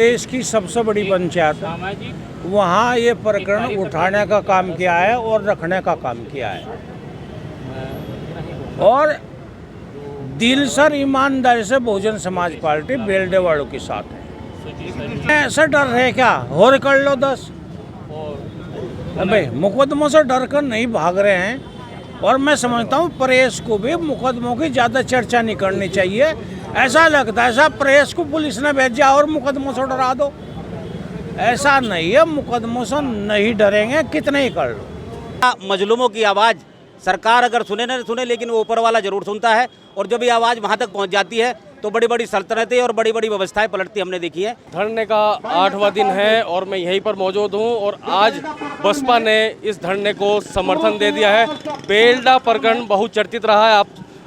देश की सबसे बड़ी पंचायत है, वहाँ ये प्रकरण उठाने का काम किया है और रखने का काम किया है और दिल से ईमानदारी से बहुजन समाज पार्टी बेलडे वालों के साथ है। ऐसा डर है क्या? और कर लो 10 भाई, मुकदमों से डर कर नहीं भाग रहे हैं। और मैं समझता हूँ प्रेस को भी मुकदमों की ज़्यादा चर्चा नहीं करनी चाहिए। ऐसा लगता है ऐसा प्रेस को पुलिस ने भेजा और मुकदमों से डरा दो, ऐसा नहीं है। मुकदमों से नहीं डरेंगे, कितने ही कर लो। मजलूमों की आवाज़ सरकार अगर सुने न सुने, लेकिन वो ऊपर वाला जरूर सुनता है। और जब ये आवाज़ वहाँ तक पहुँच जाती है तो बड़ी बड़ी सल्तनतें और बड़ी बड़ी व्यवस्थाएं पलटती हमने देखी है। धरने का 8वां दिन है और मैं यहीं पर मौजूद हूँ और आज बसपा ने इस धरने को समर्थन दे दिया है। बेलडा प्रकरण बहुत चर्चित रहा है, आप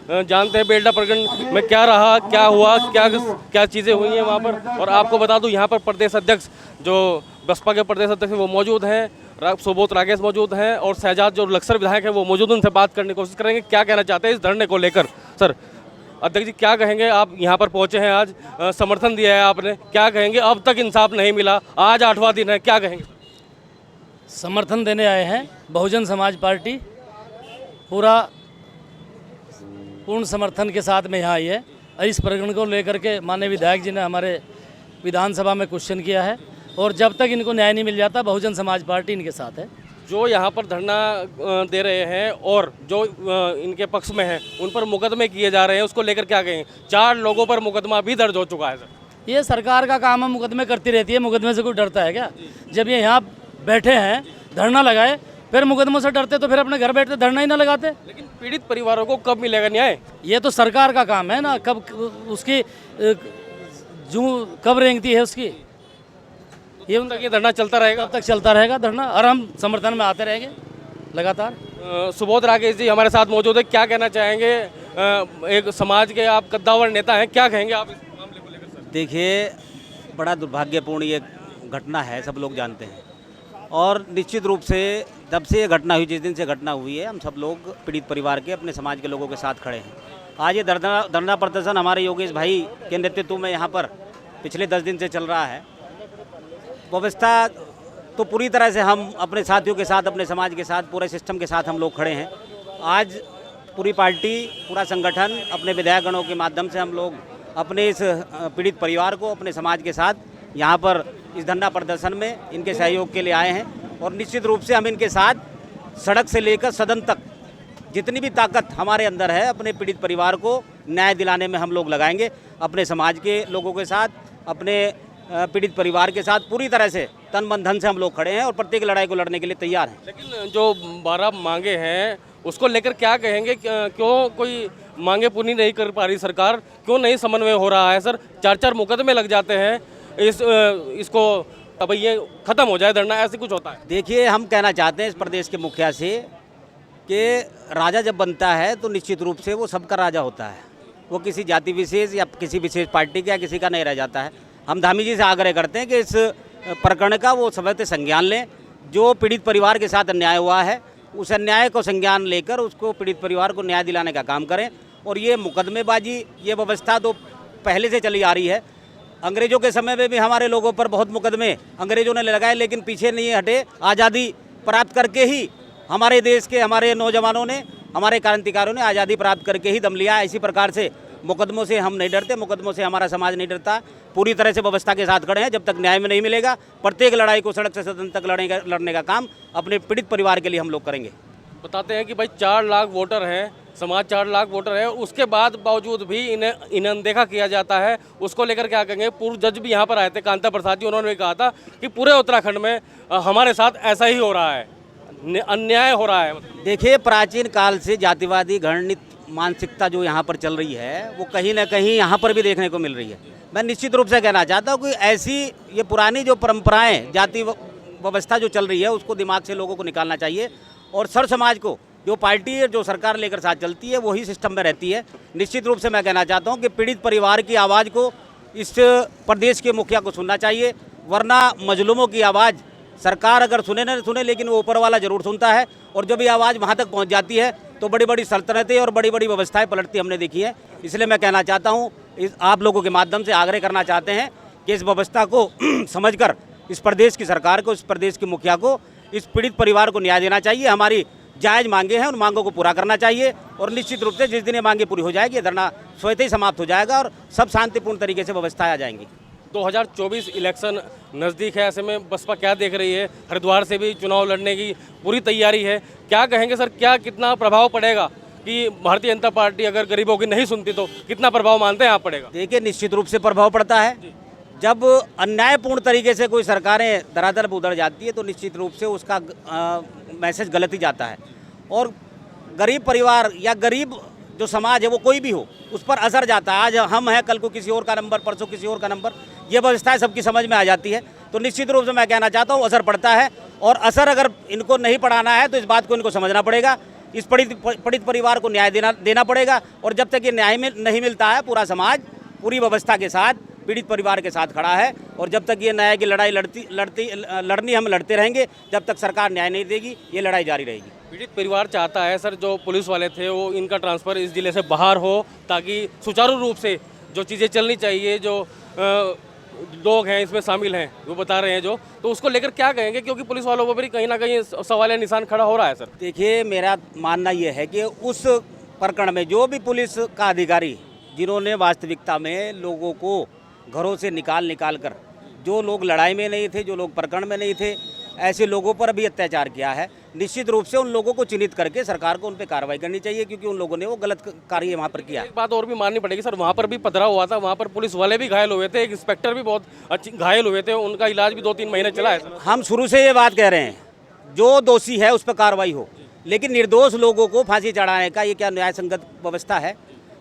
जानते हैं बेलडा प्रकरण में क्या रहा, क्या हुआ, क्या चीज़ें हुई हैं वहाँ पर। और आपको बता दूँ यहाँ पर प्रदेश अध्यक्ष जो बसपा के प्रदेश अध्यक्ष वो मौजूद हैं, सुबोध राकेश मौजूद हैं और शहजाद जो लक्सर विधायक हैं वो मौजूद, उनसे बात करने की कोशिश करेंगे। क्या कहना चाहते हैं इस धरने को लेकर? सर अध्यक्ष जी, क्या कहेंगे? आप यहाँ पर पहुँचे हैं, आज समर्थन दिया है आपने, क्या कहेंगे? अब तक इंसाफ नहीं मिला, आज 8वां दिन है, क्या कहेंगे? समर्थन देने आए हैं। बहुजन समाज पार्टी पूरा पूर्ण समर्थन के साथ में यहाँ आई है। इस प्रकरण को लेकर के माननीय विधायक जी ने हमारे विधानसभा में क्वेश्चन किया है और जब तक इनको न्याय नहीं मिल जाता बहुजन समाज पार्टी इनके साथ है। जो यहाँ पर धरना दे रहे हैं और जो इनके पक्ष में हैं उन पर मुकदमे किए जा रहे हैं, उसको लेकर क्या कहेंगे? 4 लोगों पर मुकदमा भी दर्ज हो चुका है। सर ये सरकार का काम है, मुकदमे करती रहती है। मुकदमे से कोई डरता है क्या? जब ये यहाँ बैठे हैं, धरना लगाए, फिर मुकदमों से डरते तो फिर अपने घर बैठते धरना ही ना लगाते। लेकिन पीड़ित परिवारों को कब मिलेगा न्याय? ये तो सरकार का काम है ना, कब उसकी कब रेंगती है उसकी। ये उन तक ये धरना चलता रहेगा? कब तक चलता रहेगा धरना और हम समर्थन में आते रहेंगे लगातार। सुबोध राकेश जी हमारे साथ मौजूद है, क्या कहना चाहेंगे? एक समाज के आप कद्दावर नेता हैं, क्या कहेंगे आप इस मामले को लेकर? सर देखिए, बड़ा दुर्भाग्यपूर्ण ये घटना है, सब लोग जानते हैं। और निश्चित रूप से जब से ये घटना हुई, जिस दिन से घटना हुई है, हम सब लोग पीड़ित परिवार के, अपने समाज के लोगों के साथ खड़े हैं। आज ये धरना प्रदर्शन हमारे योगेश भाई के नेतृत्व में यहाँ पर पिछले 10 दिन से चल रहा है। व्यवस्था तो पूरी तरह से हम अपने साथियों के साथ, अपने समाज के साथ, पूरे सिस्टम के साथ हम लोग खड़े हैं। आज पूरी पार्टी, पूरा संगठन, अपने विधायकगणों के माध्यम से हम लोग अपने इस पीड़ित परिवार को, अपने समाज के साथ यहाँ पर इस धरना प्रदर्शन में इनके सहयोग के लिए आए हैं। और निश्चित रूप से हम इनके साथ सड़क से लेकर सदन तक जितनी भी ताकत हमारे अंदर है, अपने पीड़ित परिवार को न्याय दिलाने में हम लोग लगाएंगे। अपने समाज के लोगों के साथ, अपने पीड़ित परिवार के साथ पूरी तरह से तन मन धन से हम लोग खड़े हैं और प्रत्येक लड़ाई को लड़ने के लिए तैयार हैं। लेकिन जो 12 मांगे हैं उसको लेकर क्या कहेंगे? क्यों कोई मांगे पूरी नहीं कर पा रही सरकार? क्यों नहीं समन्वय हो रहा है? सर 4 मुकदमे लग जाते हैं, इसको अब ये ख़त्म हो जाए धरना, ऐसे कुछ होता है? देखिए, हम कहना चाहते हैं इस प्रदेश के मुखिया से कि राजा जब बनता है तो निश्चित रूप से वो सबका राजा होता है। वो किसी जाति विशेष या किसी विशेष पार्टी का या किसी का नहीं रह जाता है। हम धामी जी से आग्रह करते हैं कि इस प्रकरण का वो समय संज्ञान लें। जो पीड़ित परिवार के साथ अन्याय हुआ है, उस अन्याय को संज्ञान लेकर उसको पीड़ित परिवार को न्याय दिलाने का काम करें। और ये मुकदमेबाजी, ये व्यवस्था तो पहले से चली आ रही है। अंग्रेज़ों के समय में भी हमारे लोगों पर बहुत मुकदमे अंग्रेज़ों ने लगाए, लेकिन पीछे नहीं हटे। आज़ादी प्राप्त करके ही हमारे देश के, हमारे नौजवानों ने, हमारे क्रांतिकारियों ने आज़ादी प्राप्त करके ही दम लिया। इसी प्रकार से मुकदमों से हम नहीं डरते, मुकदमों से हमारा समाज नहीं डरता। पूरी तरह से व्यवस्था के साथ खड़े हैं। जब तक न्याय में नहीं मिलेगा, प्रत्येक लड़ाई को सड़क से सदन तक लड़ने का काम अपने पीड़ित परिवार के लिए हम लोग करेंगे। बताते हैं कि भाई 4 लाख वोटर हैं, समाज 4 लाख वोटर है, उसके बाद बावजूद भी इन्हें अनदेखा किया जाता है। उसको लेकर क्या कहेंगे? पूर्व जज भी यहाँ पर आए थे, कांता प्रसाद जी, उन्होंने भी कहा था कि पूरे उत्तराखंड में हमारे साथ ऐसा ही हो रहा है, अन्याय हो रहा है। देखिए, प्राचीन काल से जातिवादी घृणित मानसिकता जो यहाँ पर चल रही है, वो कहीं ना कहीं यहाँ पर भी देखने को मिल रही है। मैं निश्चित रूप से कहना चाहता हूँ कि ऐसी ये पुरानी जो परंपराएं, जाति व्यवस्था जो चल रही है, उसको दिमाग से लोगों को निकालना चाहिए। और सर समाज को, जो पार्टी जो सरकार लेकर साथ चलती है, वही सिस्टम में रहती है। निश्चित रूप से मैं कहना चाहता हूँ कि पीड़ित परिवार की आवाज़ को इस प्रदेश के मुखिया को सुनना चाहिए, वरना मजलूमों की आवाज़ सरकार अगर सुने न सुने, लेकिन वो ऊपर वाला जरूर सुनता है। और जब ये आवाज़ वहाँ तक पहुँच जाती है तो बड़ी बड़ी सल्तनतें और बड़ी बड़ी व्यवस्थाएं पलटती हमने देखी है। इसलिए मैं कहना चाहता हूँ, आप लोगों के माध्यम से आग्रह करना चाहते हैं कि इस व्यवस्था को समझकर इस प्रदेश की सरकार को, इस प्रदेश के मुखिया को, इस पीड़ित परिवार को न्याय देना चाहिए। हमारी जायज़ मांगे हैं, उन मांगों को पूरा करना चाहिए और निश्चित रूप से जिस दिन ये मांगे पूरी हो जाएगी, ये धरना स्वतः ही समाप्त हो जाएगा और सब शांतिपूर्ण तरीके से व्यवस्थाएं आ जाएंगी। 2024 इलेक्शन नज़दीक है, ऐसे में बसपा क्या देख रही है? हरिद्वार से भी चुनाव लड़ने की पूरी तैयारी है। क्या कहेंगे सर, क्या कितना प्रभाव पड़ेगा कि भारतीय जनता पार्टी अगर गरीबों की नहीं सुनती तो कितना प्रभाव मानते हैं आप पड़ेगा? देखिए, निश्चित रूप से प्रभाव पड़ता है। जब अन्यायपूर्ण तरीके से कोई सरकारें धरातल पर उतर जाती है तो निश्चित रूप से उसका मैसेज गलत ही जाता है और गरीब परिवार या गरीब जो समाज है वो कोई भी हो उस पर असर जाता है। आज हम हैं, कल को किसी और का नंबर, परसों किसी और का नंबर, ये व्यवस्थाएं सबकी समझ में आ जाती है। तो निश्चित रूप से मैं कहना चाहता हूँ असर पड़ता है और असर अगर इनको नहीं पड़ाना है तो इस बात को इनको समझना पड़ेगा। इस पीड़ित परिवार को न्याय देना पड़ेगा और जब तक ये न्याय नहीं मिलता है पूरा समाज पूरी व्यवस्था के साथ पीड़ित परिवार के साथ खड़ा है और जब तक ये न्याय की लड़ाई लड़नी हम लड़ते रहेंगे। जब तक सरकार न्याय नहीं देगी ये लड़ाई जारी रहेगी। पीड़ित परिवार चाहता है सर, जो पुलिस वाले थे वो इनका ट्रांसफ़र इस जिले से बाहर हो ताकि सुचारू रूप से जो चीज़ें चलनी चाहिए, जो लोग हैं इसमें शामिल हैं वो बता रहे हैं जो, तो उसको लेकर क्या कहेंगे? क्योंकि पुलिस वालों पर भी कहीं ना कहीं सवाल निशान खड़ा हो रहा है सर। देखिए, मेरा मानना ये है कि उस प्रकरण में जो भी पुलिस का अधिकारी जिन्होंने वास्तविकता में लोगों को घरों से निकाल कर, जो लोग लड़ाई में नहीं थे, जो लोग प्रकरण में नहीं थे, ऐसे लोगों पर भी अत्याचार किया है, निश्चित रूप से उन लोगों को चिन्हित करके सरकार को उन पर कार्रवाई करनी चाहिए क्योंकि उन लोगों ने वो गलत कार्य वहाँ पर किया। एक बात और भी माननी पड़ेगी सर, वहाँ पर भी पथराव हुआ था, वहाँ पर पुलिस वाले भी घायल हुए थे, एक इंस्पेक्टर भी बहुत अच्छी घायल हुए थे, उनका इलाज भी 2-3 महीने चला है सर। हम शुरू से ये बात कह रहे हैं, जो दोषी है उस पर कार्रवाई हो, लेकिन निर्दोष लोगों को फांसी चढ़ाने का ये क्या न्याय संगत व्यवस्था है?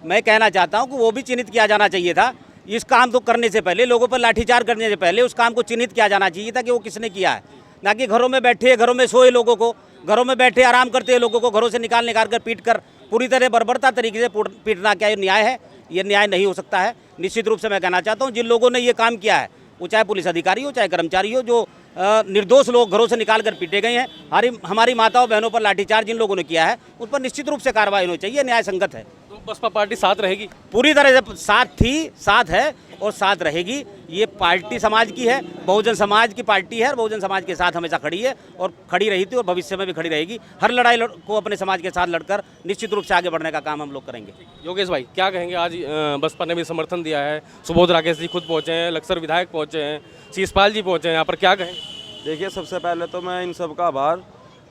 मैं कहना चाहता हूँ कि वो भी चिन्हित किया जाना चाहिए था। इस काम को करने से पहले, लोगों पर लाठीचार्ज करने से पहले उस काम को चिन्हित किया जाना चाहिए था कि वो किसने किया है, ना कि घरों में बैठे, घरों में सोए लोगों को, घरों में बैठे आराम करते हुए लोगों को घरों से निकाल कर पीट कर पूरी तरह बर्बरता तरीके से पीटना क्या ये न्याय है? ये न्याय नहीं हो सकता है। निश्चित रूप से मैं कहना चाहता हूँ जिन लोगों ने ये काम किया है, वो चाहे पुलिस अधिकारी हो चाहे कर्मचारी हो, जो निर्दोष लोग घरों से निकाल कर पीटे गए हैं, हमारी माताओं बहनों पर लाठीचार्ज जिन लोगों ने किया है उन पर निश्चित रूप से कार्रवाई होनी चाहिए, न्याय संगत है। तो बसपा पार्टी साथ रहेगी? पूरी तरह से साथ थी, साथ है और साथ रहेगी। ये पार्टी समाज की है, बहुजन समाज की पार्टी है और बहुजन समाज के साथ हमेशा खड़ी है और खड़ी रही थी और भविष्य में भी खड़ी रहेगी। हर लड़ाई को अपने समाज के साथ लड़कर निश्चित रूप से आगे बढ़ने का काम हम लोग करेंगे। योगेश भाई, क्या कहेंगे? आज बसपा ने भी समर्थन दिया है, सुबोध राकेश जी खुद पहुँचे हैं, लक्सर विधायक पहुँचे हैं, शीशपाल जी पहुँचे हैं, यहाँ पर क्या कहेंगे? देखिए, सबसे पहले तो मैं इन सब का आभार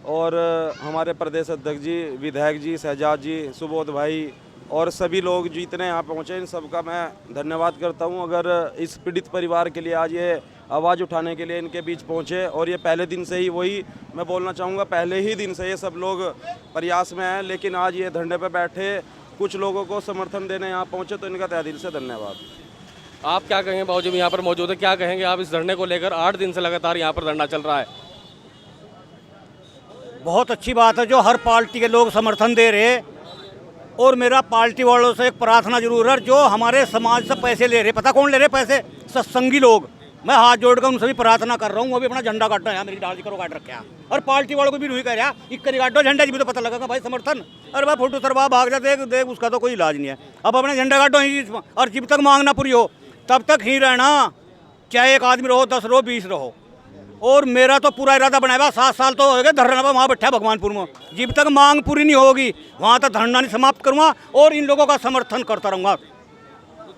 और हमारे प्रदेश अध्यक्ष जी, विधायक जी, शहजाद जी, सुबोध भाई और सभी लोग जितने यहाँ पहुँचे इन सब का मैं धन्यवाद करता हूँ। अगर इस पीड़ित परिवार के लिए आज ये आवाज़ उठाने के लिए इनके बीच पहुँचे और ये पहले दिन से ही, वही मैं बोलना चाहूँगा, पहले ही दिन से ये सब लोग प्रयास में हैं, लेकिन आज ये धरने पर बैठे कुछ लोगों को समर्थन देने यहाँ पहुँचे तो इनका तहे दिल से धन्यवाद। आप क्या कहेंगे? बाबूजी भी यहाँ पर मौजूद है, क्या कहेंगे आप इस धरने को लेकर? 8 दिन से लगातार यहाँ पर धरना चल रहा है। बहुत अच्छी बात है जो हर पार्टी के लोग समर्थन दे रहे, और मेरा पार्टी वालों से एक प्रार्थना जरूर है, जो हमारे समाज से पैसे ले रहे, पता कौन ले रहे पैसे? सत्संगी लोग। मैं हाथ जोड़कर उनसे भी प्रार्थना कर रहा हूँ, वो भी अपना झंडा काट रहे हैं, मेरी डाल करो काट रखे हैं, और पार्टी वालों को भी नहीं कह रहा इक्करी काटो झंडा जी भी तो पता लगेगा भाई समर्थन। अरे भाई फोटो सरवा भाग जाते देख उसका तो कोई इलाज नहीं है। अब अपने झंडा काटो और जब तक मांग ना पूरी हो तब तक ही रहना, चाहे एक आदमी रहो, 10 रहो, 20 रहो। और मेरा तो पूरा इरादा बनाया हुआ 7 साल तो हो गए धरना पर वहाँ बैठा भगवानपुर में, जब तक मांग पूरी नहीं होगी वहाँ तक धरना नहीं समाप्त करूँगा और इन लोगों का समर्थन करता रहूँगा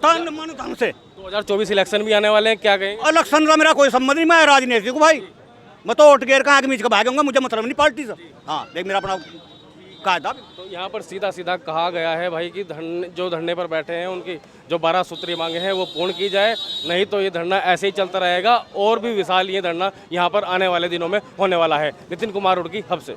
तन मन धन से। 2024 इलेक्शन भी आने वाले हैं, क्या कहेंगे? इलेक्शन का मेरा कोई संबंध नहीं, मैं राजनीतिक हूँ भाई, मैं तो वोट गेर का आगे मीच के भागूंगा, मुझे मतलब नहीं पार्टी से। हाँ देख मेरा अपना कायदा। तो यहाँ पर सीधा सीधा कहा गया है भाई कि जो धरने पर बैठे हैं उनकी जो 12 सूत्रीय मांगे हैं वो पूर्ण की जाए, नहीं तो ये धरना ऐसे ही चलता रहेगा और भी विशाल ये धरना यहाँ पर आने वाले दिनों में होने वाला है। नितिन कुमार रुड़की, हब से।